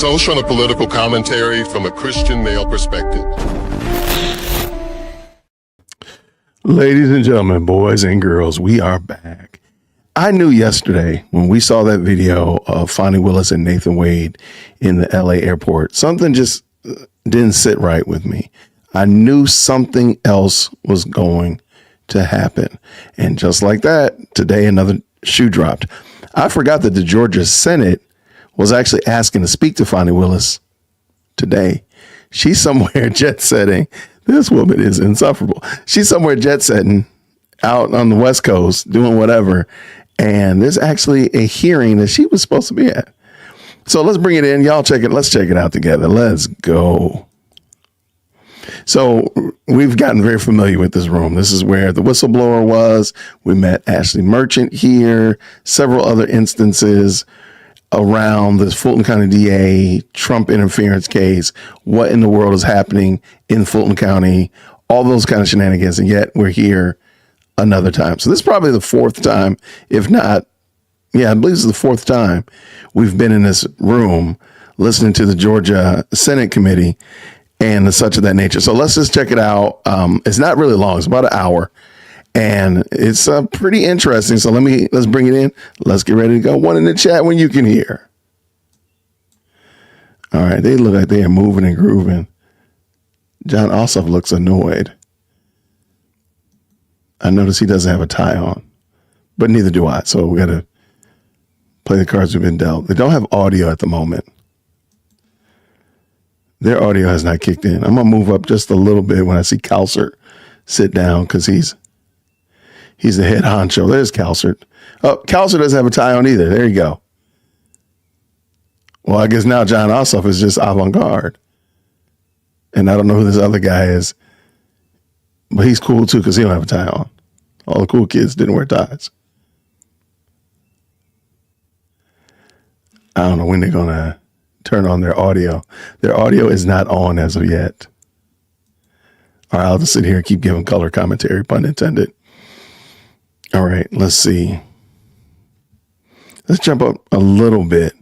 Social and political commentary from a Christian male perspective. Ladies and gentlemen, boys and girls, we are back. I knew yesterday when we saw that video of Fani, Willis, and Nathan Wade in the LA airport, something just didn't sit right with me. I knew something else was going to happen. And just like that, today another shoe dropped. I forgot that the Georgia Senate was actually asking to speak to Fani Willis today. She's somewhere jet setting. This woman is insufferable. She's somewhere jet setting out on the West Coast doing whatever. And there's actually a hearing that she was supposed to be at. So let's bring it in. Y'all check it. Let's check it out together. Let's go. So we've gotten very familiar with this room. This is where the whistleblower was. We met Ashley Merchant here, several other instances around this Fulton County DA Trump interference case. What in the world is happening in Fulton County? All those kind of shenanigans. And yet we're here another time. So this is probably the fourth time, if not, yeah, I believe this is the fourth time we've been in this room listening to the Georgia Senate committee and such of that nature. So let's just check it out. It's not really long. It's about an hour. And it's pretty interesting. So let's bring it in. Let's get ready to go. One in the chat when you can hear. All right. They look like they are moving and grooving. John also looks annoyed. I notice he doesn't have a tie on, but neither do I. So we got to play the cards we've been dealt. They don't have audio at the moment. Their audio has not kicked in. I'm going to move up just a little bit when I see Calcert sit down because he's the head honcho. There's Calcert. Oh, Calcert doesn't have a tie on either. There you go. Well, I guess now John Ossoff is just avant-garde. And I don't know who this other guy is, but he's cool too because he don't have a tie on. All the cool kids didn't wear ties. I don't know when they're going to turn on their audio. Their audio is not on as of yet. All right, I'll just sit here and keep giving color commentary, pun intended. All right, let's see. Let's jump up a little bit.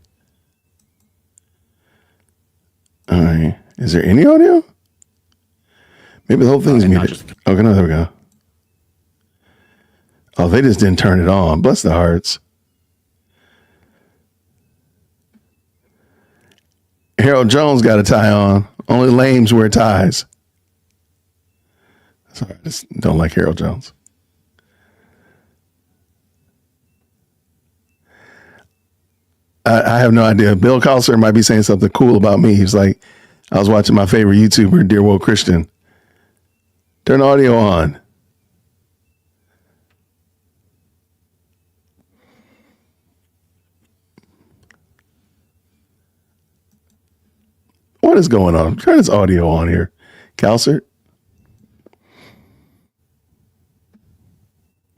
All right. Is there any audio? Maybe the whole thing's muted. Okay, no, there we go. Oh, they just didn't turn it on. Bless the hearts. Harold Jones got a tie on. Only lames wear ties. Sorry, I just don't like Harold Jones. I have no idea. Bill Calcer might be saying something cool about me. He's like, I was watching my favorite YouTuber, Dear Woke Christian. Turn the audio on. What is going on? Turn this audio on here. Calcert.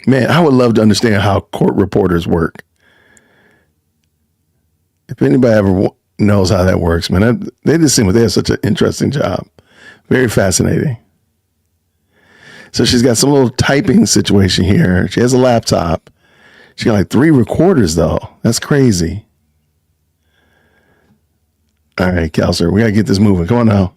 Man, I would love to understand how court reporters work. If anybody ever knows how that works, man, they just seem like they have such an interesting job. Very fascinating. So she's got some little typing situation here. She has a laptop. She got like 3 recorders, though. That's crazy. All right, Calcer, we got to get this moving. Come on now.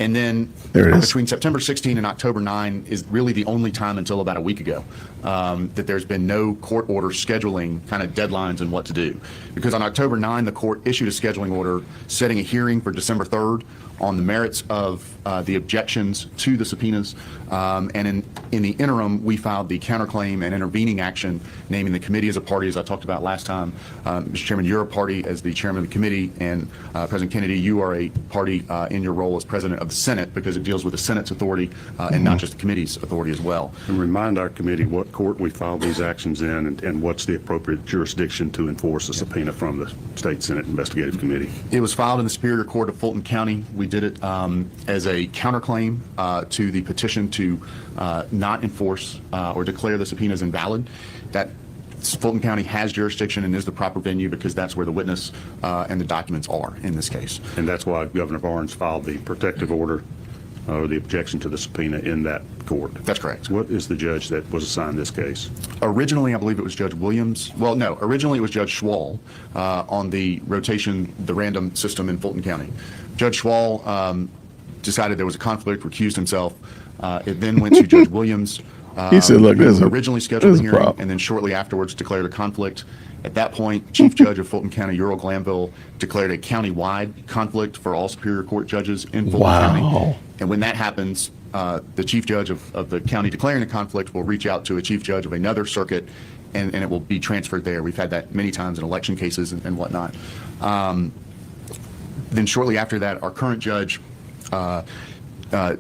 And then between September 16 and October 9 is really the only time until about a week ago that there's been no court order scheduling kind of deadlines and what to do. Because on October 9, the court issued a scheduling order setting a hearing for December 3rd on the merits of the objections to the subpoenas. And in the interim, we filed the counterclaim and intervening action, naming the committee as a party, as I talked about last time. Mr. Chairman, you're a party as the chairman of the committee, and President Kennedy, you are a party in your role as president of the Senate, because it deals with the Senate's authority and not just the committee's authority as well. And remind our committee what court we filed these actions in and what's the appropriate jurisdiction to enforce a subpoena from the State Senate Investigative Committee. It was filed in the Superior Court of Fulton County. We did it as a counterclaim to the petition to not enforce or declare the subpoenas invalid. That Fulton County has jurisdiction and is the proper venue because that's where the witness and the documents are in this case. And that's why Governor Barnes filed the protective order or the objection to the subpoena in that court. That's correct. What is the judge that was assigned this case? Originally, I believe it was Judge Williams. Well, no, originally it was Judge Schwall on the rotation, the random system in Fulton County. Judge Schwall decided there was a conflict, recused himself. It then went to Judge Williams. He said, look, there's originally scheduled the hearing and then shortly afterwards declared a conflict. At that point, Chief Judge of Fulton County, Ural Glanville, declared a county-wide conflict for all Superior Court judges in Fulton County. And when that happens, the Chief Judge of the county declaring a conflict will reach out to a Chief Judge of another circuit, and it will be transferred there. We've had that many times in election cases and whatnot. Then shortly after that, our current judge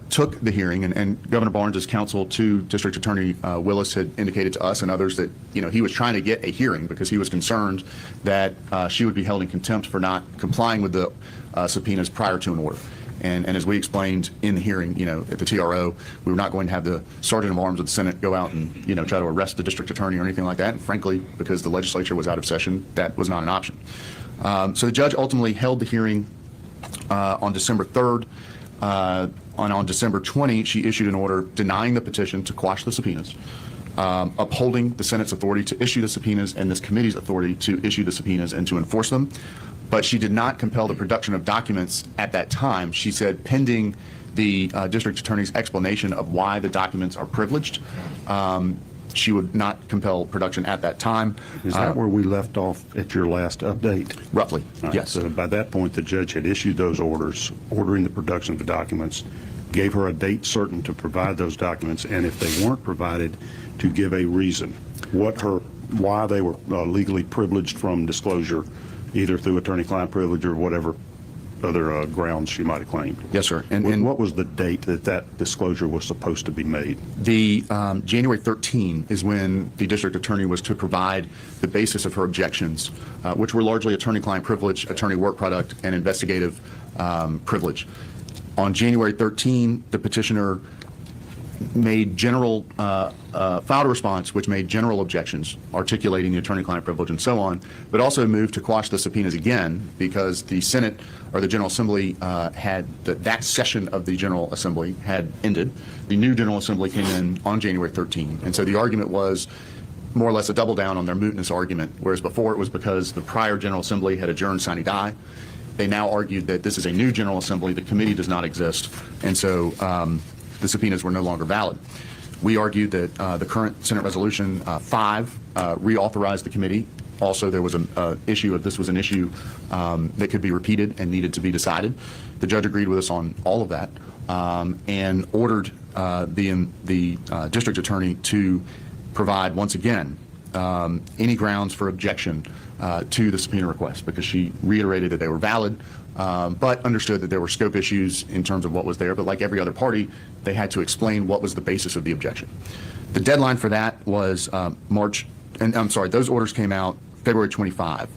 took the hearing, and Governor Barnes' counsel to District Attorney Willis had indicated to us and others that he was trying to get a hearing because he was concerned that she would be held in contempt for not complying with the subpoenas prior to an order. And as we explained in the hearing, at the TRO, we were not going to have the Sergeant of Arms of the Senate go out and try to arrest the district attorney or anything like that. And frankly, because the legislature was out of session, that was not an option. So the judge ultimately held the hearing on December 3rd. On December 20, she issued an order denying the petition to quash the subpoenas, upholding the Senate's authority to issue the subpoenas and this committee's authority to issue the subpoenas and to enforce them. But she did not compel the production of documents at that time. She said pending the district attorney's explanation of why the documents are privileged, she would not compel production at that time. Is that where we left off at your last update? Roughly, yes. So by that point, the judge had issued those orders, ordering the production of the documents, gave her a date certain to provide those documents, and if they weren't provided, to give a reason, why they were legally privileged from disclosure, either through attorney-client privilege or whatever other grounds she might have claimed. Yes, sir. And what was the date that disclosure was supposed to be made? The January 13 is when the district attorney was to provide the basis of her objections, which were largely attorney-client privilege, attorney work product, and investigative privilege. On January 13, the petitioner made filed a response which made general objections, articulating the attorney-client privilege and so on, but also moved to quash the subpoenas again because the Senate or the General Assembly had that session of the General Assembly had ended. The new General Assembly came in on January 13, and so the argument was more or less a double down on their mootness argument, whereas before it was because the prior General Assembly had adjourned sine die. They now argued that this is a new General Assembly, the committee does not exist, and so the subpoenas were no longer valid. We argued that the current Senate Resolution 5 reauthorized the committee. Also, there was an issue of this was an issue that could be repeated and needed to be decided. The judge agreed with us on all of that and ordered the district attorney to provide once again any grounds for objection to the subpoena request because she reiterated that they were valid, but understood that there were scope issues in terms of what was there. But like every other party, they had to explain what was the basis of the objection. The deadline for that was those orders came out February 25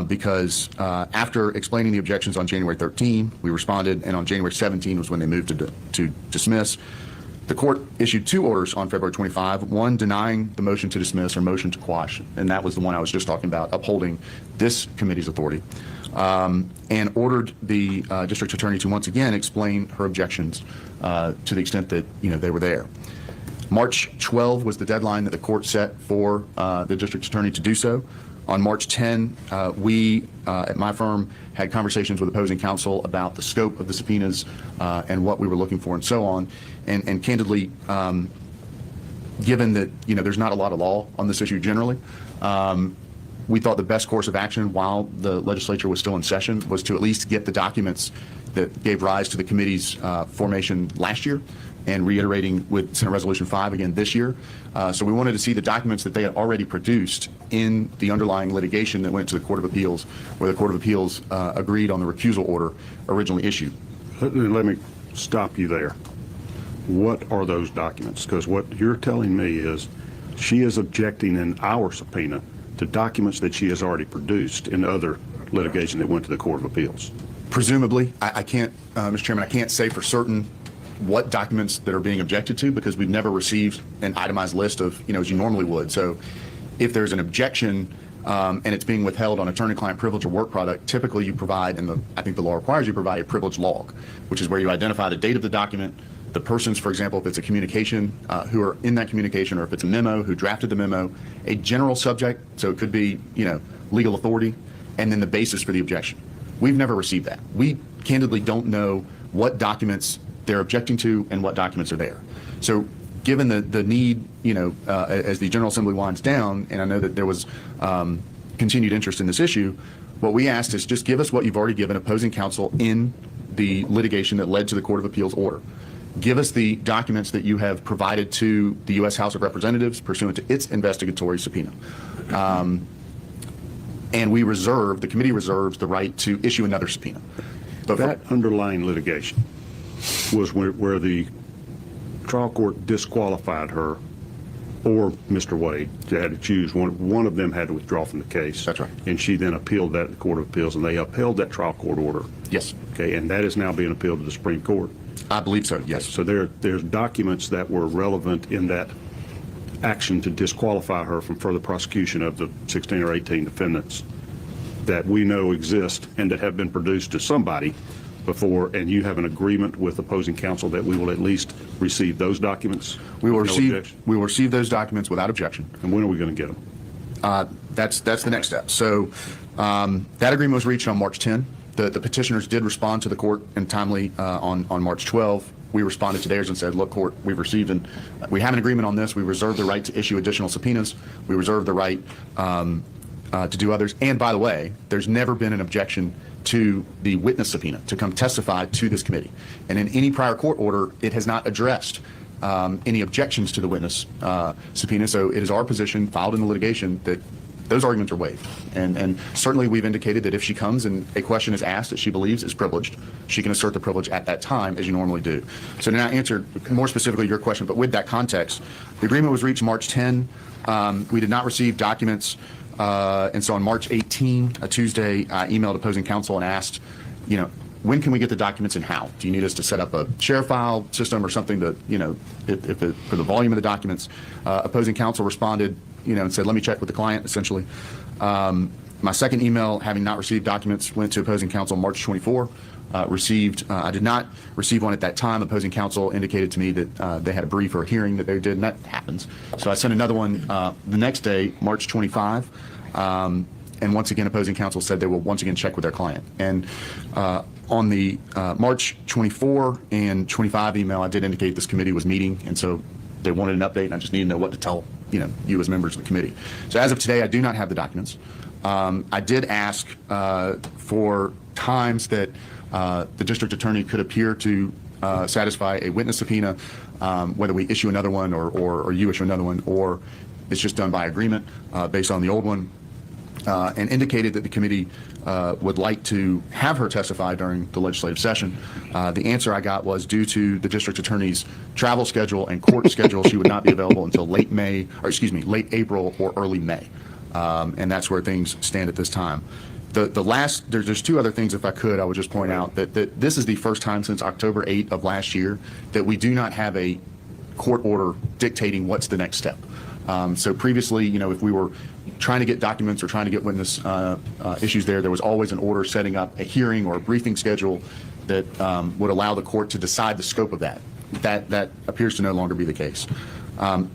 because after explaining the objections on January 13, we responded, and on January 17 was when they moved to dismiss. The court issued two orders on February 25, one denying the motion to dismiss or motion to quash, and that was the one I was just talking about, upholding this committee's authority, and ordered the district attorney to once again explain her objections to the extent that they were there. March 12 was the deadline that the court set for the district attorney to do so. On March 10, we at my firm had conversations with opposing counsel about the scope of the subpoenas and what we were looking for and so on. And candidly, given that there's not a lot of law on this issue generally, we thought the best course of action while the legislature was still in session was to at least get the documents that gave rise to the committee's formation last year and reiterating with Senate Resolution 5 again this year. So we wanted to see the documents that they had already produced in the underlying litigation that went to the Court of Appeals, where the Court of Appeals agreed on the recusal order originally issued. Let me stop you there. What are those documents? Because what you're telling me is she is objecting in our subpoena to documents that she has already produced in other litigation that went to the Court of Appeals. Presumably, I can't, Mr. Chairman, I can't say for certain what documents that are being objected to because we've never received an itemized list of, as you normally would. So if there's an objection and it's being withheld on attorney-client privilege or work product, typically you provide, and I think the law requires you provide a privilege log, which is where you identify the date of the document, the persons, for example, if it's a communication, who are in that communication, or if it's a memo, who drafted the memo, a general subject, so it could be, legal authority, and then the basis for the objection. We've never received that. We candidly don't know what documents they're objecting to and what documents are there. So given the need, as the General Assembly winds down, and I know that there was continued interest in this issue, what we asked is just give us what you've already given opposing counsel in the litigation that led to the Court of Appeals order. Give us the documents that you have provided to the U.S. House of Representatives pursuant to its investigatory subpoena. And the committee reserves the right to issue another subpoena. But that underlying litigation was where the trial court disqualified her or Mr. Wade. They had to choose. One of them had to withdraw from the case. That's right. And she then appealed that to the Court of Appeals, and they upheld that trial court order. Yes. Okay, and that is now being appealed to the Supreme Court. I believe so, yes. So there's documents that were relevant in that action to disqualify her from further prosecution of the 16 or 18 defendants that we know exist and that have been produced to somebody before, and you have an agreement with opposing counsel that we will at least receive those documents? We will receive those documents without objection. And when are we going to get them? That's the next step. So that agreement was reached on March 10. The petitioners did respond to the court in timely on March 12. We responded to theirs and said, look, court, we've received and we have an agreement on this. We reserve the right to issue additional subpoenas. We reserve the right to do others. And by the way, there's never been an objection to the witness subpoena to come testify to this committee. And in any prior court order, it has not addressed any objections to the witness subpoena. So it is our position, filed in the litigation, that those arguments are waived. And certainly we've indicated that if she comes and a question is asked that she believes is privileged, she can assert the privilege at that time, as you normally do. So to now answer more specifically your question, but with that context, the agreement was reached March 10. We did not receive documents. And so on March 18, a Tuesday, I emailed opposing counsel and asked, when can we get the documents and how? Do you need us to set up a share file system or something to, for the volume of the documents? Opposing counsel responded, and said, let me check with the client, essentially. My second email, having not received documents, went to opposing counsel March 24. I did not receive one at that time. Opposing counsel indicated to me that they had a brief or a hearing that they did, and that happens. So I sent another one the next day, March 25. And once again, opposing counsel said they will once again check with their client. And on the March 24 and 25 email, I did indicate this committee was meeting, and so they wanted an update, and I just needed to know what to tell you as members of the committee. So as of today, I do not have the documents. I did ask for times that the district attorney could appear to satisfy a witness subpoena, whether we issue another one or you issue another one, or it's just done by agreement based on the old one, and indicated that the committee would like to have her testify during the legislative session. The answer I got was due to the district attorney's travel schedule and court schedule, she would not be available until late April or early May. And that's where things stand at this time. There's two other things, if I could, I would just point out that this is the first time since October 8 of last year that we do not have a court order dictating what's the next step. So previously, if we were trying to get documents or trying to get witness issues there was always an order setting up a hearing or a briefing schedule that would allow the court to decide the scope of that. That appears to no longer be the case.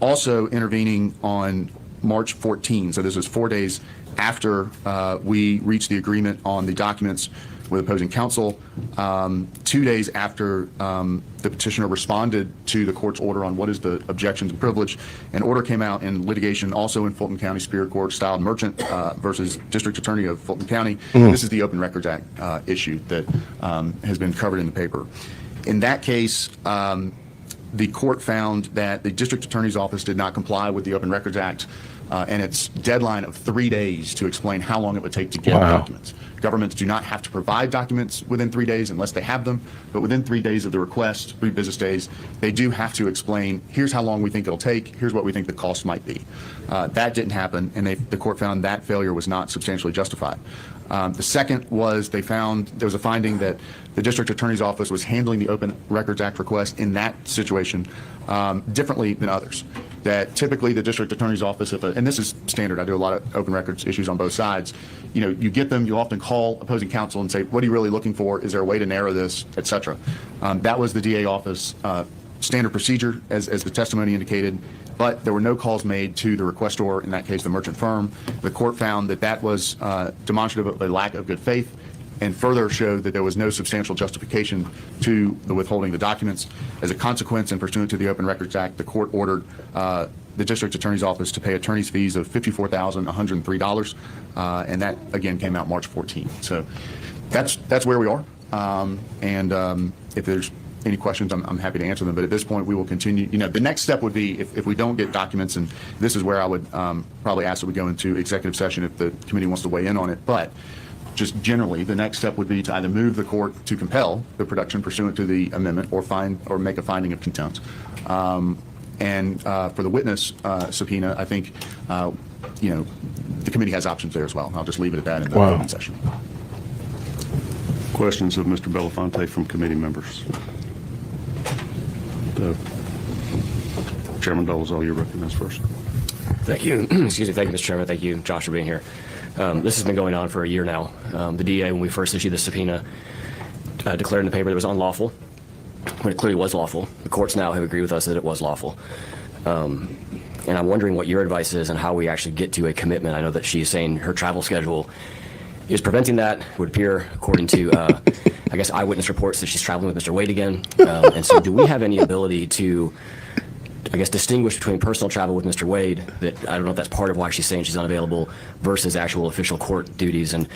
Also intervening on March 14, so this is 4 days after we reached the agreement on the documents with opposing counsel, 2 days after the petitioner responded to the court's order on what is the objections and privilege, an order came out in litigation also in Fulton County Superior Court, styled Merchant versus District Attorney of Fulton County. This is the Open Records Act issue that has been covered in the paper. In that case, the court found that the District Attorney's Office did not comply with the Open Records Act and its deadline of 3 days to explain how long it would take to get documents. Governments do not have to provide documents within 3 days unless they have them, but within 3 days of the request, 3 business days, they do have to explain, here's how long we think it'll take, here's what we think the cost might be. That didn't happen, and the court found that failure was not substantially justified. The second was there was a finding that the district attorney's office was handling the Open Records Act request in that situation differently than others. That typically the district attorney's office, and this is standard, I do a lot of open records issues on both sides, you get them, you often call opposing counsel and say, what are you really looking for? Is there a way to narrow this, et cetera? That was the DA office standard procedure, as the testimony indicated, but there were no calls made to the requestor, in that case the merchant firm. The court found that was demonstrative of a lack of good faith, and further showed that there was no substantial justification to the withholding the documents. As a consequence, and pursuant to the Open Records Act, the court ordered the district attorney's office to pay attorney's fees of $54,103, and that again came out March 14th. So that's where we are. If there's any questions, I'm happy to answer them. But at this point, we will continue. The next step would be if we don't get documents, and this is where I would probably ask that we go into executive session if the committee wants to weigh in on it. But just generally, the next step would be to either move the court to compel the production pursuant to the amendment, or make a finding of contempt. And for the witness subpoena, I think the committee has options there as well. I'll just leave it at that in the open session. Questions of Mr. Belafonte from committee members? Chairman Dolezal, you're recognized first. Thank you. Excuse me. Thank you, Mr. Chairman. Thank you, Josh, for being here. This has been going on for a year now. The DA, when we first issued the subpoena, declared in the paper that it was unlawful, when it clearly was lawful. The courts now have agreed with us that it was lawful. And I'm wondering what your advice is on how we actually get to a commitment. I know that she's saying her travel schedule is preventing that. It would appear, according to, I guess, eyewitness reports, that she's traveling with Mr. Wade again. And so do we have any ability to, I guess, distinguish between personal travel with Mr. Wade, that I don't know if that's part of why she's saying she's unavailable, versus actual official court duties? And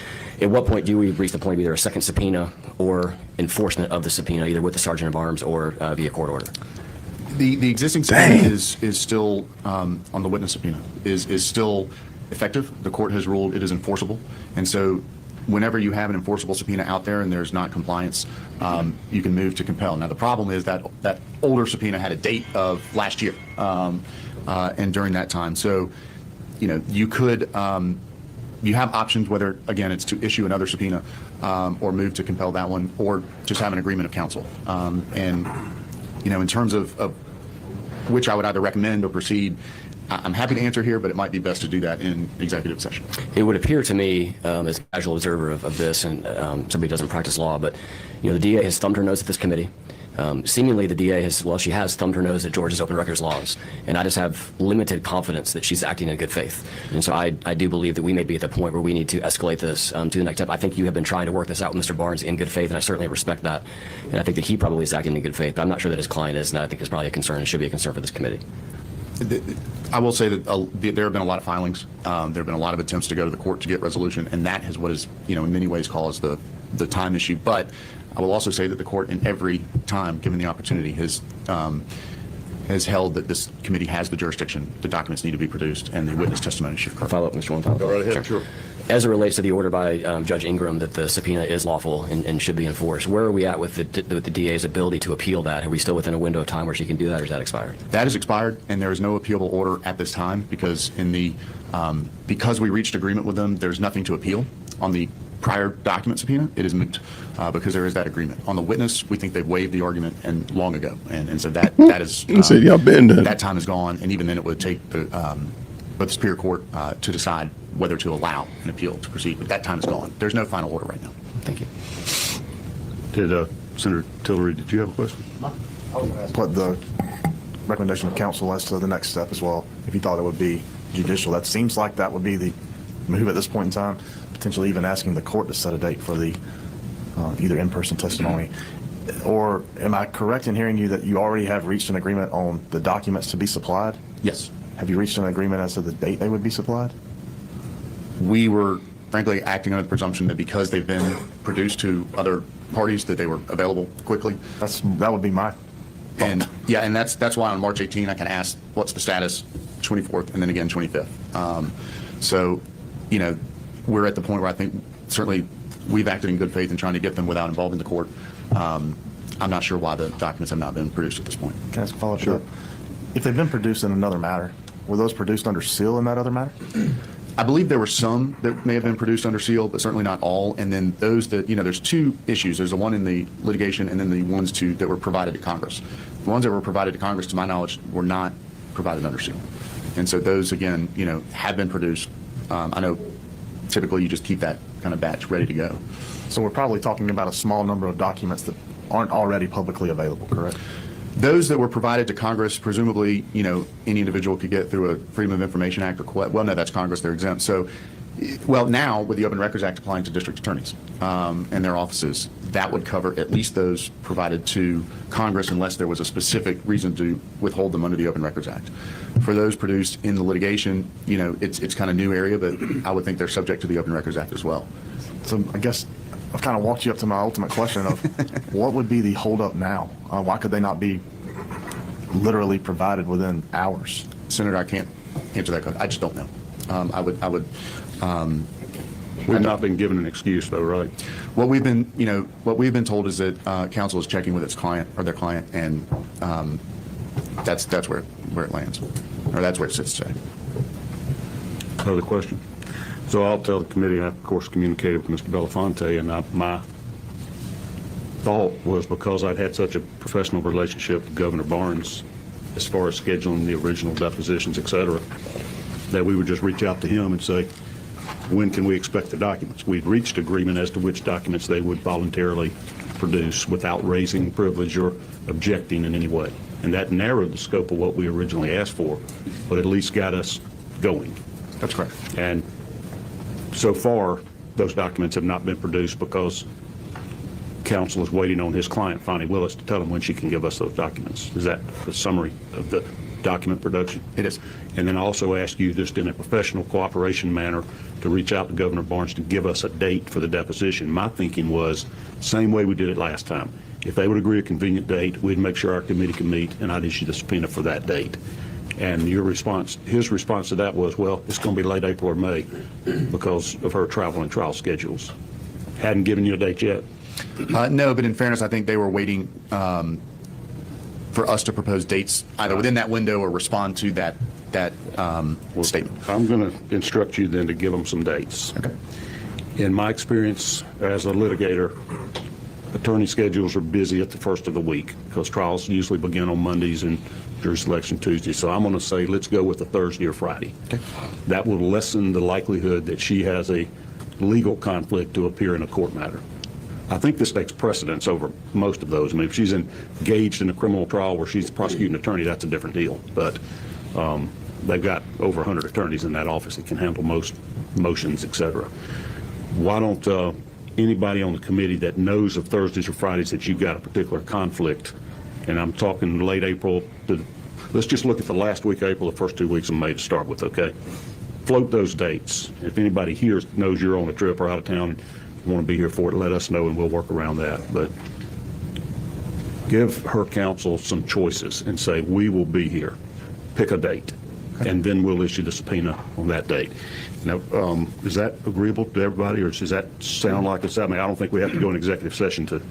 at what point do we reach the point of either a second subpoena or enforcement of the subpoena, either with the sergeant of arms or via court order? The existing subpoena is still, on the witness subpoena, is still effective. The court has ruled it is enforceable. And so whenever you have an enforceable subpoena out there and there's not compliance, you can move to compel. Now, the problem is that that older subpoena had a date of last year, and during that time. So, you could, you have options, whether, again, it's to issue another subpoena or move to compel that one, or just have an agreement of counsel. And, in terms of which I would either recommend or proceed, I'm happy to answer here, but it might be best to do that in executive session. It would appear to me, as a casual observer of this, and somebody who doesn't practice law, but the DA has thumbed her nose at this committee. Seemingly the DA has thumbed her nose at Georgia's open records laws, and I just have limited confidence that she's acting in good faith. And so I do believe that we may be at the point where we need to escalate this to the next step. I think you have been trying to work this out with Mr. Barnes in good faith, and I certainly respect that. And I think that he probably is acting in good faith, but I'm not sure that his client is, and I think it's probably a concern and should be a concern for this committee. I will say that there have been a lot of filings. There have been a lot of attempts to go to the court to get resolution, and that is what is, in many ways caused the time issue. But I will also say that the court, in every time given the opportunity, has held that this committee has the jurisdiction. The documents need to be produced, and the witness testimony should occur. Follow up, Mr. One. Go right ahead. Sure. As it relates to the order by Judge Ingram that the subpoena is lawful and should be enforced, where are we at with the DA's ability to appeal that? Are we still within a window of time where she can do that, or is that expired? That is expired, and there is no appealable order at this time because because we reached agreement with them, there's nothing to appeal. On the prior document subpoena, it is moot because there is that agreement. On the witness, we think they've waived the argument and long ago, and so that is that time is gone, and even then it would take the Superior Court to decide whether to allow an appeal to proceed, but that time is gone. There's no final order right now. Thank you. Did Senator Tillery, did you have a question? What the recommendation of counsel as to the next step as well, if you thought it would be judicial. That seems like that would be the move at this point in time, potentially even asking the court to set a date for the either in-person testimony. Or am I correct in hearing you that you already have reached an agreement on the documents to be supplied? Yes. Have you reached an agreement as to the date they would be supplied? We were, frankly, acting under the presumption that because they've been produced to other parties that they were available quickly. That would be my thought. And yeah, and that's why on March 18 I can ask what's the status 24th and then again 25th. So, we're at the point where I think certainly we've acted in good faith in trying to get them without involving the court. I'm not sure why the documents have not been produced at this point. Can I ask a follow-up? Sure. If they've been produced in another matter, were those produced under seal in that other matter? I believe there were some that may have been produced under seal, but certainly not all. And then those that, there's two issues. There's the one in the litigation and then the ones that were provided to Congress. The ones that were provided to Congress, to my knowledge, were not provided under seal. And so those, again, have been produced. I know typically you just keep that kind of batch ready to go. So we're probably talking about a small number of documents that aren't already publicly available, correct? Those that were provided to Congress, presumably, any individual could get through a Freedom of Information Act request. Well, no, that's Congress, they're exempt. So, well, now with the Open Records Act applying to district attorneys and their offices, that would cover at least those provided to Congress unless there was a specific reason to withhold them under the Open Records Act. For those produced in the litigation, it's kind of new area, but I would think they're subject to the Open Records Act as well. So I guess I've kind of walked you up to my ultimate question of what would be the holdup now? Why could they not be literally provided within hours? Senator, I can't answer that question. I just don't know. We've not been given an excuse, though, right? What we've been told is that counsel is checking with its client or their client, and that's where it lands, or that's where it sits today. Other question? So I'll tell the committee, I, of course, communicated with Mr. Belafonte, and my thought was because I'd had such a professional relationship with Governor Barnes as far as scheduling the original depositions, et cetera, that we would just reach out to him and say, when can we expect the documents? We'd reached agreement as to which documents they would voluntarily produce without raising privilege or objecting in any way. And that narrowed the scope of what we originally asked for, but at least got us going. That's correct. And so far, those documents have not been produced because counsel is waiting on his client, Fani Willis, to tell him when she can give us those documents. Is that the summary of the document production? It is. And then also ask you, just in a professional cooperation manner, to reach out to Governor Barnes to give us a date for the deposition. My thinking was, same way we did it last time. If they would agree a convenient date, we'd make sure our committee can meet, and I'd issue the subpoena for that date. And his response to that was, well, it's going to be late April or May because of her travel and trial schedules. Hadn't given you a date yet? No, but in fairness, I think they were waiting for us to propose dates either within that window or respond to that statement. I'm going to instruct you then to give them some dates. Okay. In my experience as a litigator, attorney schedules are busy at the first of the week because trials usually begin on Mondays and jury selection Tuesday. So I'm going to say let's go with a Thursday or Friday. Okay. That will lessen the likelihood that she has a legal conflict to appear in a court matter. I think this takes precedence over most of those. I mean, if she's engaged in a criminal trial where she's the prosecuting attorney, that's a different deal. But they've got over 100 attorneys in that office that can handle most motions, et cetera. Why don't anybody on the committee that knows of Thursdays or Fridays that you've got a particular conflict, and I'm talking late April, let's just look at the last week of April, the first 2 weeks of May to start with, okay? Float those dates. If anybody here knows you're on a trip or out of town and want to be here for it, let us know and we'll work around that. But give her counsel some choices and say, we will be here. Pick a date, and then we'll issue the subpoena on that date. Now, is that agreeable to everybody, or does that sound like it's, I mean, I don't think we have to go in executive session to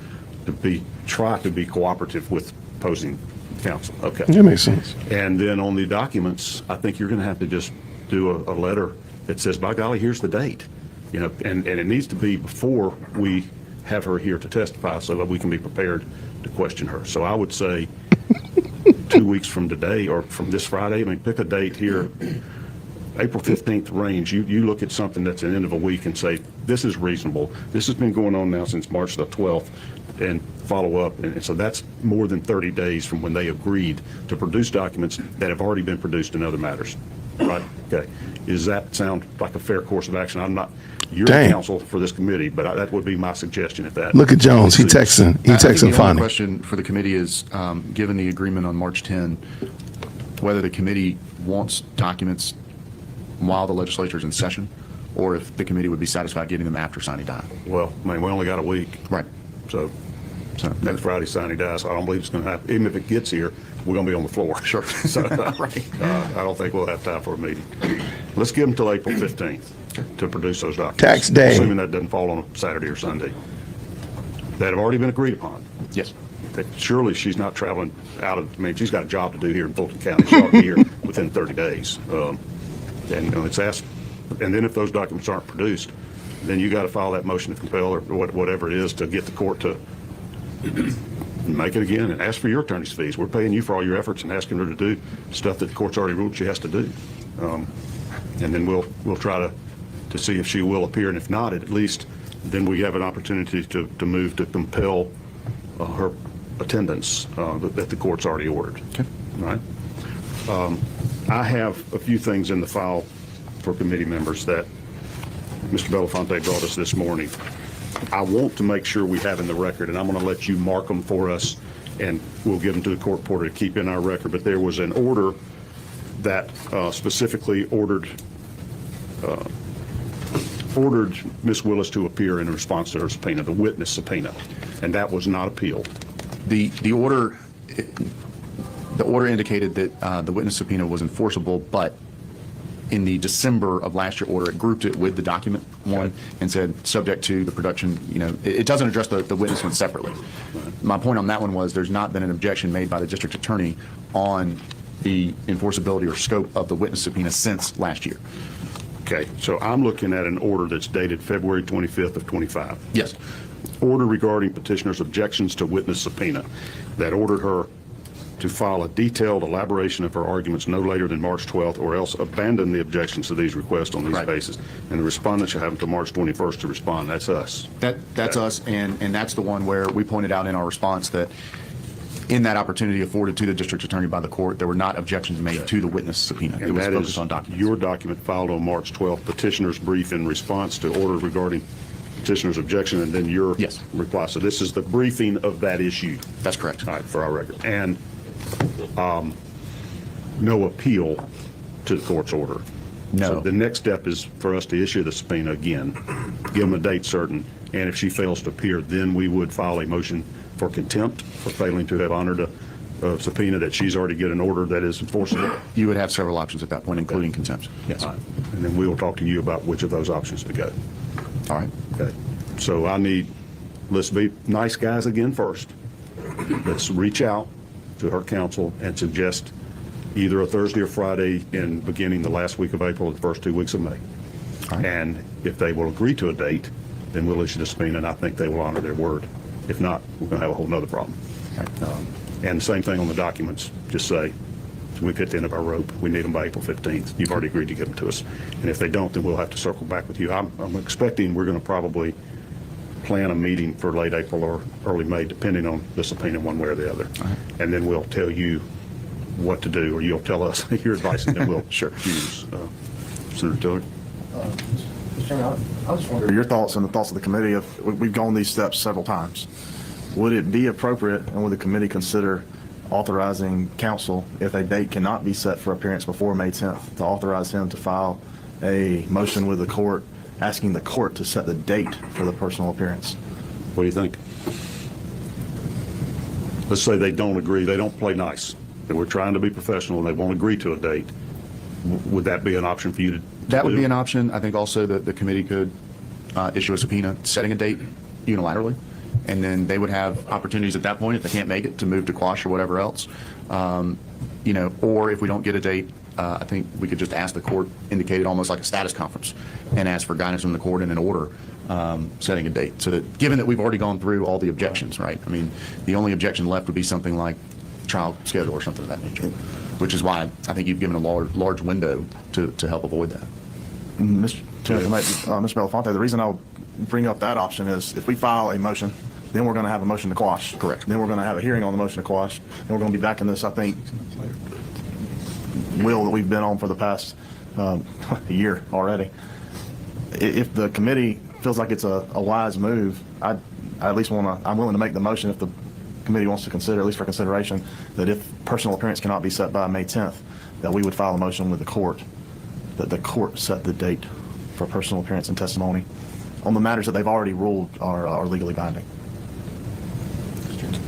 try to be cooperative with opposing counsel. Okay. That makes sense. And then on the documents, I think you're going to have to just do a letter that says, by golly, here's the date. And it needs to be before we have her here to testify so that we can be prepared to question her. So I would say 2 weeks from today or from this Friday, I mean, pick a date here, April 15th range. You look at something that's at the end of a week and say, this is reasonable. This has been going on now since March the 12th, and follow up. And so that's more than 30 days from when they agreed to produce documents that have already been produced in other matters. Right? Okay. Does that sound like a fair course of action? I'm not your counsel for this committee, but that would be my suggestion if that. Look at Jones. He texting The Fani. question for the committee is, given the agreement on March 10, whether the committee wants documents while the legislature is in session, or if the committee would be satisfied getting them after sine die. Well, I mean, we only got a week. Right. So next Friday, sine die, so I don't believe it's going to happen. Even if it gets here, we're going to be on the floor. Sure. So right. I don't think we'll have time for a meeting. Let's give them till April 15th. to produce those documents. Tax day. Assuming that doesn't fall on a Saturday or Sunday. That have already been agreed upon. Yes. That surely she's not traveling out of, I mean, she's got a job to do here in Fulton County. She ought to be here within 30 days. And, you know, it's asked, and then if those documents aren't produced, then you got to file that motion to compel or whatever it is to get the court to make it again and ask for your attorney's fees. We're paying you for all your efforts and asking her to do stuff that the court's already ruled she has to do. And then we'll try to see if she will appear, and if not, at least then we have an opportunity to move to compel her attendance that the court's already ordered. Okay. All right. I have a few things in the file for committee members that Mr. Belafonte brought us this morning. I want to make sure we have in the record, and I'm going to let you mark them for us, and we'll give them to the court reporter to keep in our record. But there was an order that specifically ordered Ms. Willis to appear in response to her subpoena, the witness subpoena, and that was not appealed. The order indicated that the witness subpoena was enforceable, but in the December of last year order, it grouped it with the document one and said subject to the production. You know, it doesn't address the witness one separately. My point on that one was there's not been an objection made by the district attorney on the enforceability or scope of the witness subpoena since last year. Okay, so I'm looking at an order that's dated February 25th of 25. Yes. Order regarding petitioner's objections to witness subpoena that ordered her to file a detailed elaboration of her arguments no later than March 12th, or else abandon the objections to these requests on these bases. And the respondent shall have until March 21st to respond. That's us. That's us, and that's the one where we pointed out in our response that in that opportunity afforded to the district attorney by the court, there were not objections made to the witness subpoena. It was focused on documents. Your document filed on March 12th, petitioner's brief in response to order regarding petitioner's objection, and then your reply. So this is the briefing of that issue. That's correct. All right, for our record. And no appeal to the court's order. No. So the next step is for us to issue the subpoena again, give them a date certain, and if she fails to appear, then we would file a motion for contempt for failing to have honored a subpoena that she's already get an order that is enforceable. You would have several options at that point, including contempt. Yes. All right. And then we will talk to you about which of those options to go. All right. Okay. So let's be nice guys again first. Let's reach out to her counsel and suggest either a Thursday or Friday in beginning the last week of April or the first 2 weeks of May. Right. And if they will agree to a date, then we'll issue the subpoena, and I think they will honor their word. If not, we're going to have a whole nother problem. Right. And same thing on the documents. Just say, we've hit the end of our rope. We need them by April 15th. You've already agreed to give them to us. And if they don't, then we'll have to circle back with you. I'm expecting we're going to probably plan a meeting for late April or early May, depending on the subpoena one way or the other. Right. And then we'll tell you what to do, or you'll tell us your advice, and then we'll choose. Senator Tiller? Mr. Chairman, I just wonder your thoughts and the thoughts of the committee. We've gone these steps several times. Would it be appropriate, and would the committee consider authorizing counsel, if a date cannot be set for appearance before May 10th, to authorize him to file a motion with the court asking the court to set the date for the personal appearance? What do you think? Let's say they don't agree, they don't play nice, that we're trying to be professional and they won't agree to a date. Would that be an option for you to That would do? be an option. I think also that the committee could issue a subpoena setting a date unilaterally, and then they would have opportunities at that point, if they can't make it, to move to quash or whatever else. You know, or if we don't get a date, I think we could just ask the court, indicate it almost like a status conference, and ask for guidance from the court in an order setting a date. So that, given that we've already gone through all the objections, right? I mean, the only objection left would be something like trial schedule or something of that nature, which is why I think you've given a large window to help avoid that. Mr. Belafonte, the reason I'll bring up that option is if we file a motion, then we're going to have a motion to quash. Correct. Then we're going to have a hearing on the motion to quash. Then we're going to be back in this, I think, wheel that we've been on for the past year already. If the committee feels like it's a wise move, I at least I'm willing to make the motion if the committee wants to consider, at least for consideration, that if personal appearance cannot be set by May 10th, that we would file a motion with the court, that the court set the date for personal appearance and testimony on the matters that they've already ruled are legally binding.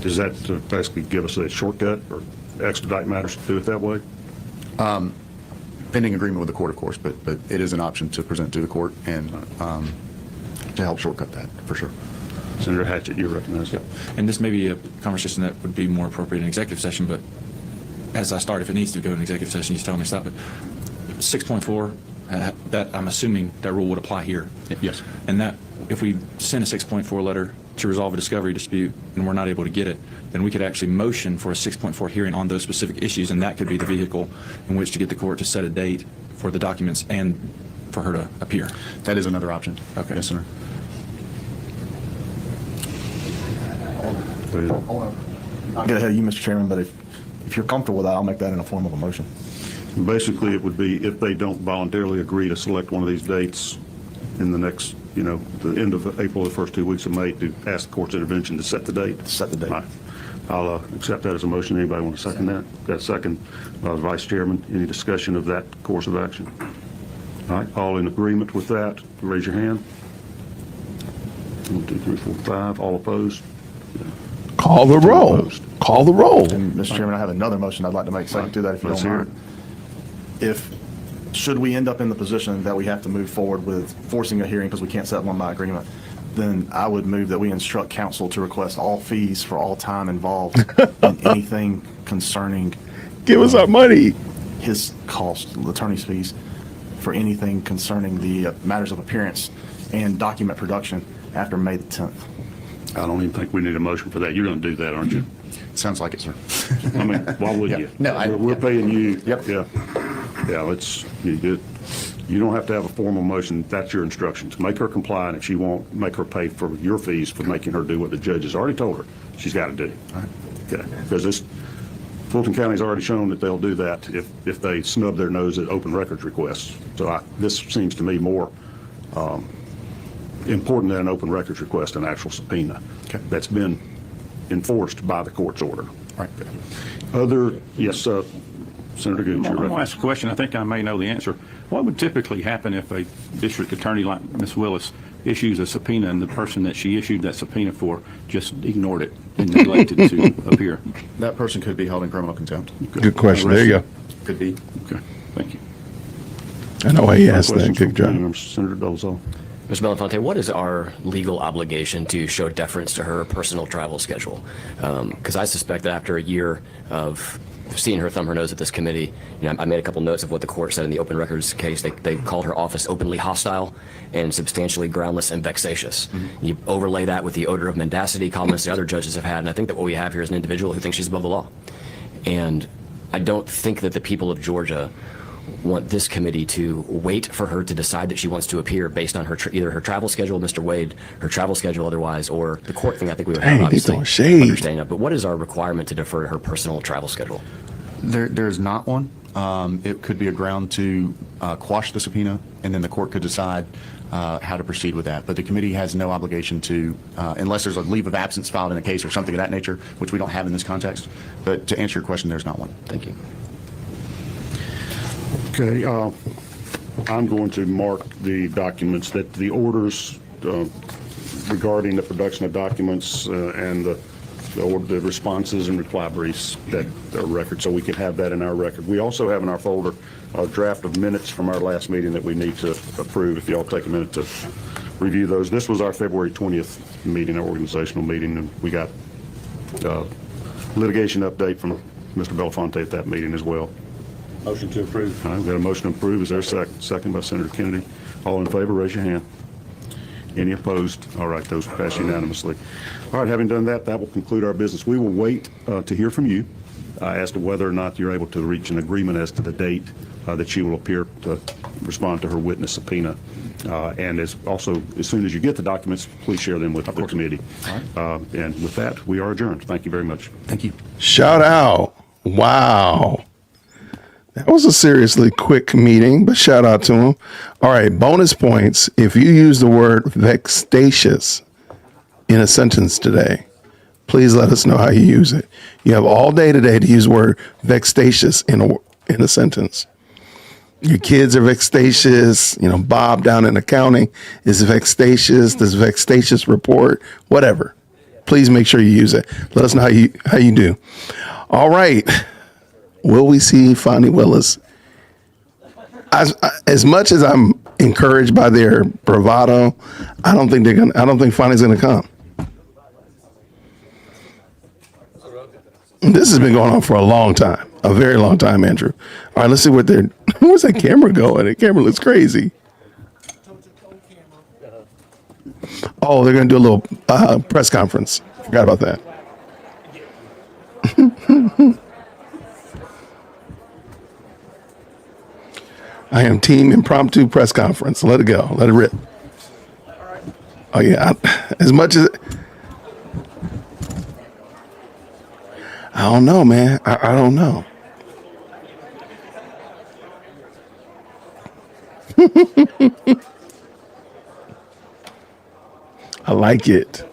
Does that basically give us a shortcut or expedite matters to do it that way? pending agreement with the court, of course, but it is an option to present to the court and to help shortcut that, for sure. Senator Hatchett, you're recognized. Yep. And this may be a conversation that would be more appropriate in executive session, but as I start, if it needs to go in executive session, you just tell me to stop it. 6.4, that I'm assuming that rule would apply here. Yes. And that if we send a 6.4 letter to resolve a discovery dispute and we're not able to get it, then we could actually motion for a 6.4 hearing on those specific issues, and that could be the vehicle in which to get the court to set a date for the documents and for her to appear. That is another option. Okay. Yes, sir. I'll get ahead of you, Mr. Chairman, but if you're comfortable with that, I'll make that in the form of a motion. Basically, it would be if they don't voluntarily agree to select one of these dates in the next, the end of April, the first 2 weeks of May, to ask the court's intervention to set the date. Set the date. All right. I'll accept that as a motion. Anybody want to second that? That second, Vice Chairman. Any discussion of that course of action? All right. All in agreement with that, raise your hand. 1, 2, 3, 4, 5. All opposed? Call the roll. Call the roll. And Mr. Chairman, I have another motion I'd like to make second to that, if you Let's don't hear mind. Should we end up in the position that we have to move forward with forcing a hearing because we can't set one by agreement, then I would move that we instruct counsel to request all fees for all time involved in anything concerning Give us our money. his cost, attorney's fees, for anything concerning the matters of appearance and document production after May the 10th. I don't even think we need a motion for that. You're going to do that, aren't you? Sounds like it, sir. I mean, why would Yeah. you? No, We're paying you. Yep. Yeah. Yeah, you don't have to have a formal motion. That's your instructions. Make her comply, and if she won't, make her pay for your fees for making her do what the judge has already told her she's got to do. Okay. Because Fulton County's already shown that they'll do that if they snub their nose at open records requests. So this seems to me more important than an open records request, an actual subpoena. Okay. That's been enforced by the court's order. All right. Yes, Senator Gooch. I want to ask a question. I think I may know the answer. What would typically happen if a district attorney like Ms. Willis issues a subpoena and the person that she issued that subpoena for just ignored it and neglected to appear? That person could be held in criminal contempt. Good question. There you go. Could be. Okay, thank you. I know why he asked that. Questions Good from job. committee members? Senator Dolezal. Ms. Belafonte, what is our legal obligation to show deference to her personal travel schedule? Because I suspect that after a year of seeing her thumb her nose at this committee, I made a couple notes of what the court said in the open records case. They called her office openly hostile and substantially groundless and vexatious. Mm-hmm. You overlay that with the odor of mendacity comments the other judges have had, and I think that what we have here is an individual who thinks she's above the law. And I don't think that the people of Georgia want this committee to wait for her to decide that she wants to appear based on her either her travel schedule, Mr. Wade, her travel schedule otherwise, or the court thing I think we would have obviously understanding of. But what is our requirement to defer to her personal travel schedule? There's not one. It could be a ground to quash the subpoena, and then the court could decide how to proceed with that. But the committee has no obligation to, unless there's a leave of absence filed in a case or something of that nature, which we don't have in this context. But to answer your question, there's not one. Thank you. Okay, I'm going to mark the documents that the orders regarding the production of documents and the responses and reply briefs that are record, so we can have that in our record. We also have in our folder a draft of minutes from our last meeting that we need to approve, if y'all take a minute to review those. This was our February 20th meeting, our organizational meeting, and we got litigation update from Mr. Belafonte at that meeting as well. Motion to approve. All right, we've got a motion to approve. Is there a second? Second by Senator Kennedy. All in favor, raise your hand. Any opposed? All right, those pass unanimously. All right, having done that, that will conclude our business. We will wait to hear from you as to whether or not you're able to reach an agreement as to the date that she will appear to respond to her witness subpoena. And as soon as you get the documents, please share them with the committee. All right. And with that, we are adjourned. Thank you very much. Thank you. Shout out. Wow. That was a seriously quick meeting, but shout out to him. All right, bonus points. If you use the word vexatious in a sentence today, please let us know how you use it. You have all day today to use the word vexatious in a sentence. Your kids are vexatious. Bob down in accounting is vexatious. This vexatious report, whatever. Please make sure you use it. Let us know how you do. All right. Will we see Fani Willis as much as I'm encouraged by their bravado, I don't think Fani's gonna come. This has been going on for a long time, a very long time, Andrew. All right, let's see what they're. Where's that camera going? The camera looks crazy. Oh, they're gonna do a little press conference. Forgot about that. I am team impromptu press conference. Let it go. Let it rip. Oh yeah. As much as I don't know, man. I don't know. I like it.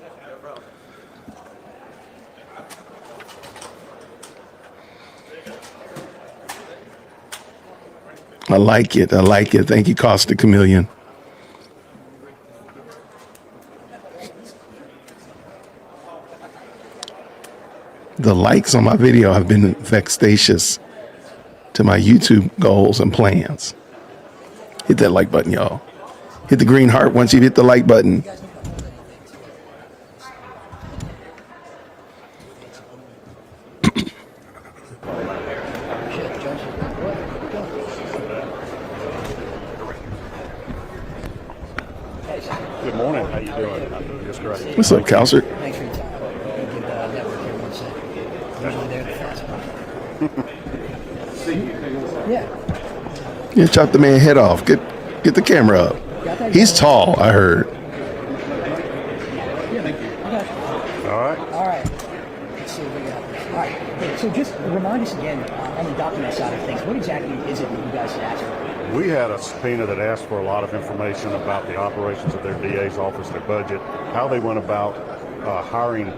I like it. I like it. Thank you, Caustic Chameleon. The likes on my video have been vexatious to my YouTube goals and plans. Hit that like button, y'all. Hit the green heart once you hit the like button. Good morning. How you doing? I'm doing just great. What's up, Calcert? Thanks for your time. Good network here, one sec. Usually they're the fast one. Yeah. Yeah, chop the man head off. Get the camera up. He's tall, I heard. All right. All right. Let's see what we got. All right. Okay, so just remind us again on the document side of things. What exactly is it that you guys asked for? We had a subpoena that asked for a lot of information about the operations of their DA's office, their budget, how they went about hiring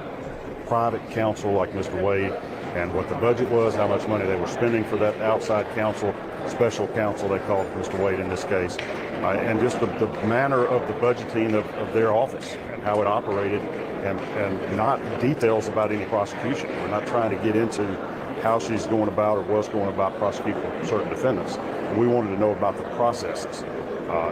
private counsel like Mr. Wade, and what the budget was, how much money they were spending for that outside counsel, special counsel they called Mr. Wade in this case, and just the manner of the budgeting of their office and how it operated, and not details about any prosecution. We're not trying to get into how she's going about or was going about prosecuting certain defendants. We wanted to know about the processes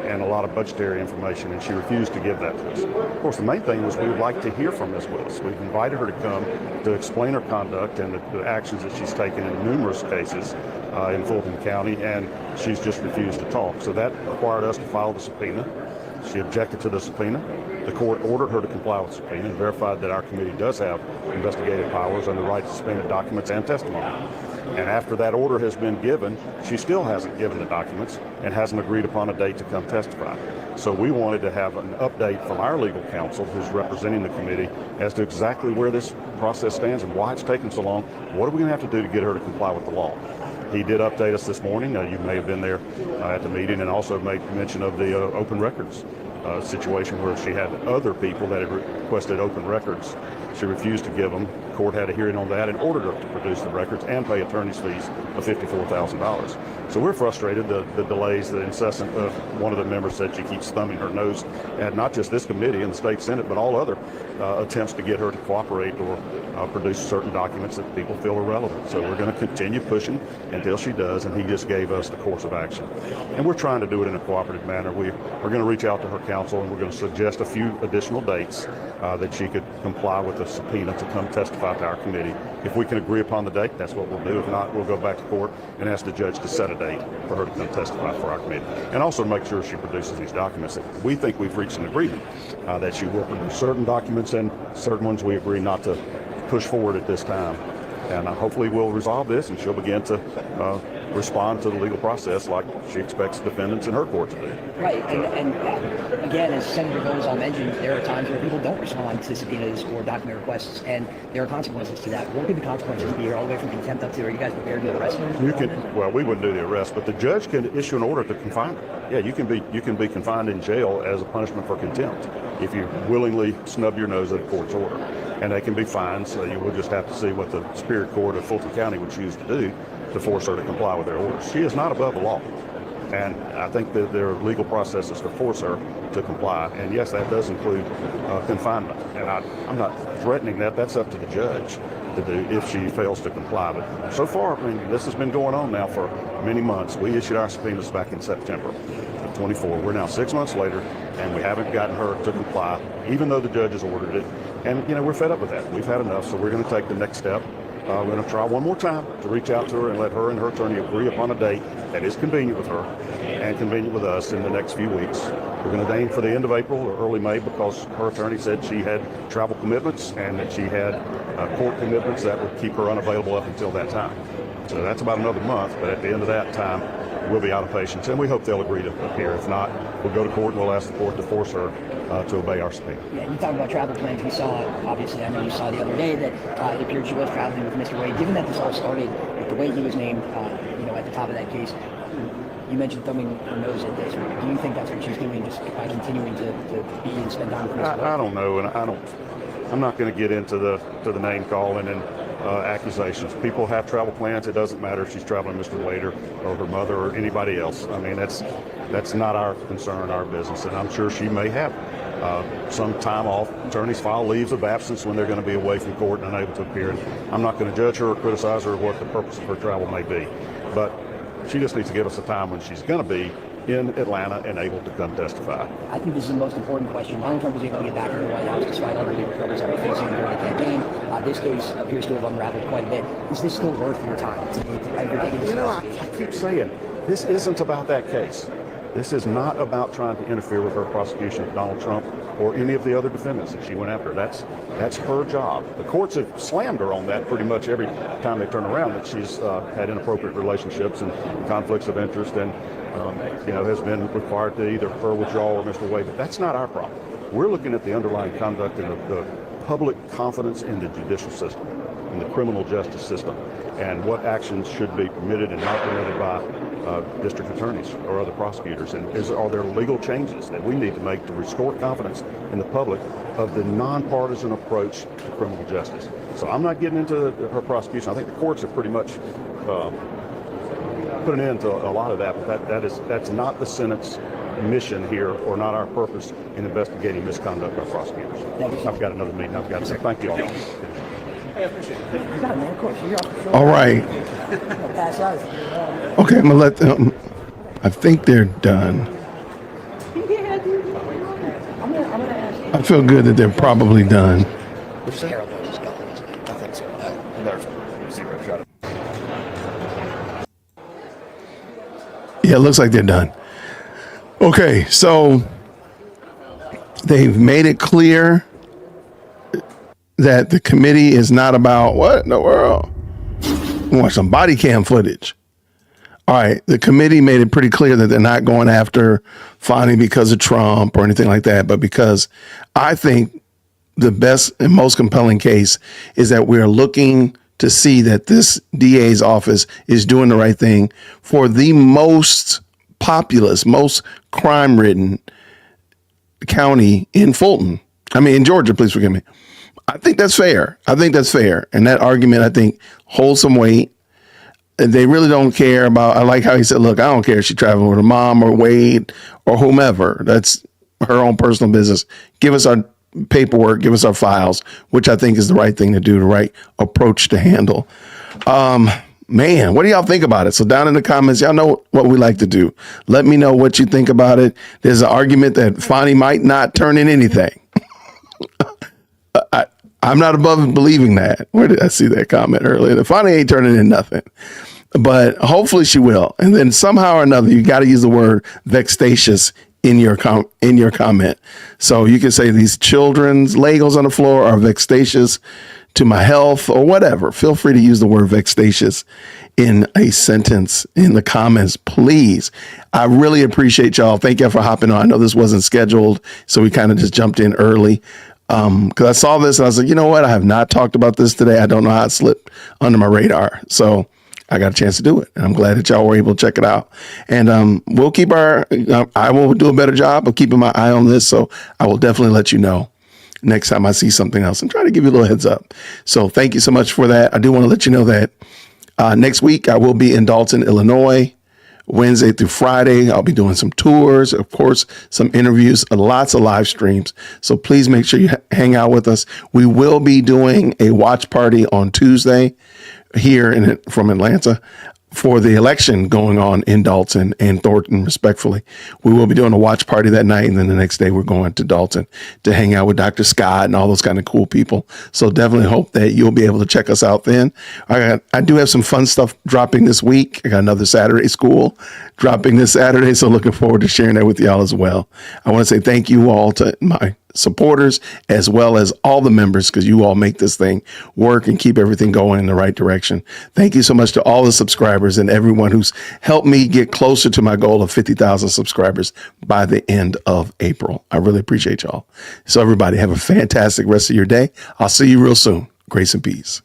and a lot of budgetary information, and she refused to give that to us. Of course, the main thing was we would like to hear from Ms. Willis. We've invited her to come to explain her conduct and the actions that she's taken in numerous cases in Fulton County, and she's just refused to talk. So that required us to file the subpoena. She objected to the subpoena. The court ordered her to comply with the subpoena and verified that our committee does have investigative powers and the right to subpoena documents and testimony. And after that order has been given, she still hasn't given the documents and hasn't agreed upon a date to come testify. So we wanted to have an update from our legal counsel, who's representing the committee, as to exactly where this process stands and why it's taken so long. What are we going to have to do to get her to comply with the law? He did update us this morning. You may have been there at the meeting, and also made mention of the open records situation where she had other people that had requested open records. She refused to give them. The court had a hearing on that and ordered her to produce the records and pay attorney's fees of $54,000. So we're frustrated, the delays, the incessant, one of the members said she keeps thumbing her nose at not just this committee and the state senate, but all other attempts to get her to cooperate or produce certain documents that people feel are relevant. So we're going to continue pushing until she does, and he just gave us the course of action. And we're trying to do it in a cooperative manner. We're going to reach out to her counsel, and we're going to suggest a few additional dates that she could comply with the subpoena to come testify to our committee. If we can agree upon the date, that's what we'll do. If not, we'll go back to court and ask the judge to set a date for her to come testify for our committee. And also make sure she produces these documents. We think we've reached an agreement that she will produce certain documents, and certain ones we agree not to push forward at this time. And hopefully we'll resolve this, and she'll begin to respond to the legal process like she expects defendants in her court to do. Right, and again, as Senator Willis mentioned, there are times where people don't respond to subpoenas or document requests, and there are consequences to that. What could the consequences be here, all the way from contempt up to, are you guys prepared to arrest her? Well, we wouldn't do the arrest, but the judge can issue an order to confine her. Yeah, you can be confined in jail as a punishment for contempt if you willingly snub your nose at a court's order. And they can be fined, so you will just have to see what the Superior Court of Fulton County would choose to do to force her to comply with their orders. She is not above the law, and I think that there are legal processes to force her to comply. And yes, that does include confinement. And I'm not threatening that. That's up to the judge. to do if she fails to comply. But so far, I mean, this has been going on now for many months. We issued our subpoenas back in September of 24. We're now 6 months later, and we haven't gotten her to comply, even though the judge has ordered it. And, we're fed up with that. We've had enough, so we're going to take the next step. We're going to try one more time to reach out to her and let her and her attorney agree upon a date that is convenient with her and convenient with us in the next few weeks. We're going to aim for the end of April or early May because her attorney said she had travel commitments and that she had court commitments that would keep her unavailable up until that time. So that's about another month, but at the end of that time, we'll be out of patience, and we hope they'll agree to appear. If not, we'll go to court and we'll ask the court to force her to obey our subpoena. Yeah, you talk about travel plans. We saw, obviously, I know you saw the other day that it appeared she was traveling with Mr. Wade. Given that this all started with the way he was named, at the top of that case, you mentioned thumbing her nose at this. Do you think that's what she's doing, just by continuing to be and spend time with Mr. Wade? I don't know, and I'm not going to get into the name calling and accusations. People have travel plans. It doesn't matter if she's traveling with Mr. Wade or her mother or anybody else. I mean, that's not our concern, our business, and I'm sure she may have some time off. Attorneys file leaves of absence when they're going to be away from court and unable to appear. And I'm not going to judge her or criticize her or what the purpose of her travel may be, but she just needs to give us a time when she's going to be in Atlanta and able to come testify. I think this is the most important question. Donald Trump was able to get back to the White House despite other legal troubles that were facing during the campaign. This case appears to have unraveled quite a bit. Is this still worth your time? I keep saying, this isn't about that case. This is not about trying to interfere with her prosecution of Donald Trump or any of the other defendants that she went after. That's her job. The courts have slammed her on that pretty much every time they turn around, that she's had inappropriate relationships and conflicts of interest and has been required to either her withdraw or Mr. Wade. But that's not our problem. We're looking at the underlying conduct and the public confidence in the judicial system, in the criminal justice system, and what actions should be permitted and not permitted by district attorneys or other prosecutors. And are there legal changes that we need to make to restore confidence in the public of the nonpartisan approach to criminal justice? So I'm not getting into her prosecution. I think the courts have pretty much put an end to a lot of that, but that's not the Senate's mission here, or not our purpose in investigating misconduct by prosecutors. I've got another meeting I've got to say. Thank you all. All right. Okay, I'm going to let them. I think they're done. I feel good that they're probably done. Yeah, it looks like they're done. Okay, so they've made it clear that the committee is not about what in the world? We want some body cam footage. All right, the committee made it pretty clear that they're not going after Fani because of Trump or anything like that, but because I think the best and most compelling case is that we're looking to see that this DA's office is doing the right thing for the most populous, most crime-ridden county in Fulton. In Georgia, please forgive me. I think that's fair. And that argument, I think, holds some weight. They really don't care about, I like how he said, look, I don't care if she's traveling with her mom or Wade or whomever. That's her own personal business. Give us our paperwork, give us our files, which I think is the right thing to do, the right approach to handle. Man, what do y'all think about it? So down in the comments, y'all know what we like to do. Let me know what you think about it. There's an argument that Fani might not turn in anything. I'm not above believing that. Where did I see that comment earlier? The Fani ain't turning in nothing, but hopefully she will. And then somehow or another, you got to use the word vexatious in your comment. So you can say these children's Legos on the floor are vexatious to my health or whatever. Feel free to use the word vexatious in a sentence in the comments, please. I really appreciate y'all. Thank you for hopping on. I know this wasn't scheduled, so we kind of just jumped in early. Because I saw this and I was like, you know what? I have not talked about this today. I don't know how it slipped under my radar. So I got a chance to do it. And I'm glad that y'all were able to check it out. And we'll keep I will do a better job of keeping my eye on this. So I will definitely let you know next time I see something else and try to give you a little heads up. So thank you so much for that. I do want to let you know that next week I will be in Dalton, Illinois Wednesday through Friday. I'll be doing some tours, of course, some interviews, lots of live streams. So please make sure you hang out with us. We will be doing a watch party on Tuesday here from Atlanta for the election going on in Dalton and Thornton, respectfully. We will be doing a watch party that night, and then the next day we're going to Dalton to hang out with Dr. Scott and all those kind of cool people. So definitely hope that you'll be able to check us out then. I do have some fun stuff dropping this week. I got another Saturday school dropping this Saturday, so looking forward to sharing that with y'all as well. I want to say thank you all to my supporters as well as all the members, because you all make this thing work and keep everything going in the right direction. Thank you so much to all the subscribers and everyone who's helped me get closer to my goal of 50,000 subscribers by the end of April. I really appreciate y'all. So everybody have a fantastic rest of your day. I'll see you real soon. Grace and peace.